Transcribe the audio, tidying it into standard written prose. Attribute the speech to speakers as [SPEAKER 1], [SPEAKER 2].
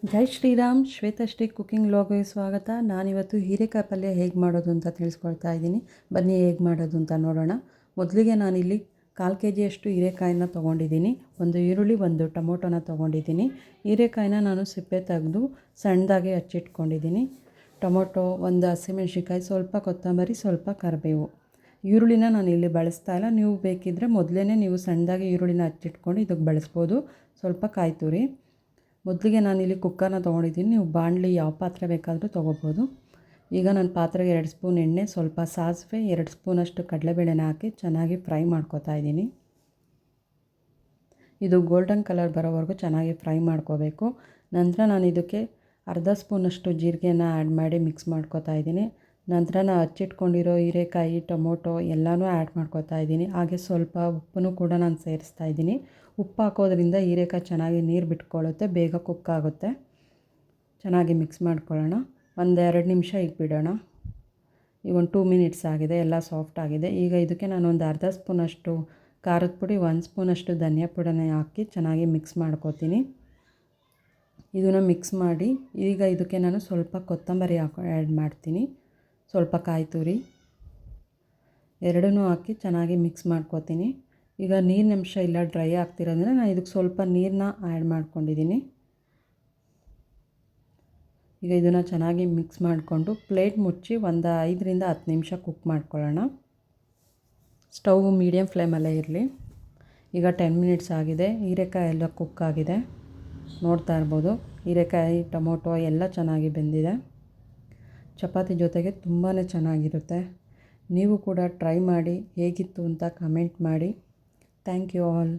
[SPEAKER 1] ಜೈ Shriram, ಶ್ವೇತಶ್ರೀ cooking ವ್ಲಾಗ್ಗೆ ಸ್ವಾಗತ. ನಾನಿವತ್ತು ಹೀರೆಕಾಯಿ ಪಲ್ಯ ಹೇಗೆ ಮಾಡೋದು ಅಂತ ತಿಳಿಸ್ಕೊಡ್ತಾ ಇದ್ದೀನಿ. ಬನ್ನಿ ಹೇಗೆ ಮಾಡೋದು ಅಂತ ನೋಡೋಣ. ಮೊದಲಿಗೆ ನಾನಿಲ್ಲಿ 1/4 kg ಹೀರೆಕಾಯಿನ ತೊಗೊಂಡಿದ್ದೀನಿ. ಒಂದು ಈರುಳ್ಳಿ, ಒಂದು ಟೊಮೊಟೊನ ತೊಗೊಂಡಿದ್ದೀನಿ. ಹೀರೆಕಾಯಿನ ನಾನು ಸಿಪ್ಪೆ ತೆಗೆದು ಸಣ್ಣದಾಗಿ ಹಚ್ಚಿಟ್ಕೊಂಡಿದ್ದೀನಿ. ಟೊಮೊಟೊ, ಒಂದು ಹಸಿಮೆಣ್ಸಿನ್ಕಾಯಿ, ಸ್ವಲ್ಪ ಕೊತ್ತಂಬರಿ, ಸ್ವಲ್ಪ ಕರಿಬೇವು. ಈರುಳ್ಳಿನ ನಾನು ಇಲ್ಲಿ ಬಳಸ್ತಾ ಇಲ್ಲ. ನೀವು ಬೇಕಿದ್ದರೆ ಮೊದಲೇ ನೀವು ಸಣ್ಣದಾಗಿ ಈರುಳ್ಳಿನ ಹಚ್ಚಿಟ್ಕೊಂಡು ಇದಕ್ಕೆ ಬಳಸ್ಬೋದು. ಸ್ವಲ್ಪ ಕಾಯಿ ತುರಿ. ಮೊದಲಿಗೆ ನಾನಿಲ್ಲಿ ಕುಕ್ಕರ್ನ ತೊಗೊಂಡಿದ್ದೀನಿ. ನೀವು ಬಾಣಲಿ ಯಾವ ಪಾತ್ರೆ ಬೇಕಾದರೂ ತೊಗೋಬೋದು. ಈಗ ನಾನು ಪಾತ್ರೆಗೆ 2 ಸ್ಪೂನ್ ಎಣ್ಣೆ, ಸ್ವಲ್ಪ ಸಾಸಿವೆ, 2 ಸ್ಪೂನಷ್ಟು ಕಡಲೆಬೇಳೆನ ಹಾಕಿ ಚೆನ್ನಾಗಿ ಫ್ರೈ ಮಾಡ್ಕೊತಾ ಇದ್ದೀನಿ. ಇದು ಗೋಲ್ಡನ್ ಕಲರ್ ಬರೋವರೆಗೂ ಚೆನ್ನಾಗಿ ಫ್ರೈ ಮಾಡ್ಕೋಬೇಕು. ನಂತರ ನಾನು ಇದಕ್ಕೆ ಅರ್ಧ ಸ್ಪೂನಷ್ಟು ಜೀರಿಗೆನ ಆ್ಯಡ್ ಮಾಡಿ ಮಿಕ್ಸ್ ಮಾಡ್ಕೊತಾ ಇದ್ದೀನಿ. ನಂತರ ನಾನು ಹಚ್ಚಿಟ್ಕೊಂಡಿರೋ ಹೀರೆಕಾಯಿ, ಟೊಮೊಟೊ ಎಲ್ಲನೂ ಆ್ಯಡ್ ಮಾಡ್ಕೊತಾ ಇದ್ದೀನಿ. ಹಾಗೆ ಸ್ವಲ್ಪ ಉಪ್ಪನ್ನು ಕೂಡ ನಾನು ಸೇರಿಸ್ತಾ ಇದ್ದೀನಿ. ಉಪ್ಪು ಹಾಕೋದ್ರಿಂದ ಹೀರೆಕಾಯಿ ಚೆನ್ನಾಗಿ ನೀರು ಬಿಟ್ಕೊಳ್ಳುತ್ತೆ, ಬೇಗ ಕುಕ್ ಆಗುತ್ತೆ. ಚೆನ್ನಾಗಿ ಮಿಕ್ಸ್ ಮಾಡ್ಕೊಳ್ಳೋಣ. 1-2 ನಿಮಿಷ ಇಟ್ಬಿಡೋಣ. ಈಗ ಒಂದು 2 ಮಿನಿಟ್ಸ್ ಆಗಿದೆ, ಎಲ್ಲ ಸಾಫ್ಟ್ ಆಗಿದೆ. ಈಗ ಇದಕ್ಕೆ ನಾನು ಒಂದು ಅರ್ಧ ಸ್ಪೂನಷ್ಟು ಖಾರದ ಪುಡಿ, 1 ಸ್ಪೂನಷ್ಟು ಧನಿಯಾ ಪುಡಿನ ಹಾಕಿ ಚೆನ್ನಾಗಿ ಮಿಕ್ಸ್ ಮಾಡ್ಕೊತೀನಿ. ಇದನ್ನು ಮಿಕ್ಸ್ ಮಾಡಿ ಈಗ ಇದಕ್ಕೆ ನಾನು ಸ್ವಲ್ಪ ಕೊತ್ತಂಬರಿ ಆ್ಯಡ್ ಮಾಡ್ತೀನಿ. ಸ್ವಲ್ಪ ಕಾಯಿ ತುರಿ ಎರಡನ್ನೂ ಹಾಕಿ ಚೆನ್ನಾಗಿ ಮಿಕ್ಸ್ ಮಾಡ್ಕೊತೀನಿ. ಈಗ ನೀರಿನ ಅಂಶ ಇಲ್ಲ, ಡ್ರೈ ಆಗ್ತಿರೋದ್ರಿಂದ ನಾನು ಇದಕ್ಕೆ ಸ್ವಲ್ಪ ನೀರನ್ನ ಆ್ಯಡ್ ಮಾಡ್ಕೊಂಡಿದ್ದೀನಿ. ಈಗ ಇದನ್ನು ಚೆನ್ನಾಗಿ ಮಿಕ್ಸ್ ಮಾಡಿಕೊಂಡು ಪ್ಲೇಟ್ ಮುಚ್ಚಿ ಒಂದು 5-10 ನಿಮಿಷ ಕುಕ್ ಮಾಡ್ಕೊಳ್ಳೋಣ. ಸ್ಟವ್ ಮೀಡಿಯಮ್ ಫ್ಲೇಮಲ್ಲೇ ಇರಲಿ. ಈಗ 10 ಮಿನಿಟ್ಸ್ ಆಗಿದೆ. ಹೀರೆಕಾಯಿ ಎಲ್ಲ ಕುಕ್ ಆಗಿದೆ, ನೋಡ್ತಾ ಇರ್ಬೋದು. ಹೀರೆಕಾಯಿ, ಟೊಮೊಟೊ ಎಲ್ಲ ಚೆನ್ನಾಗಿ ಬೆಂದಿದೆ. ಚಪಾತಿ ಜೊತೆಗೆ ತುಂಬಾ ಚೆನ್ನಾಗಿರುತ್ತೆ. ನೀವು ಕೂಡ ಟ್ರೈ ಮಾಡಿ, ಹೇಗಿತ್ತು ಅಂತ ಕಮೆಂಟ್ ಮಾಡಿ. Thank you all.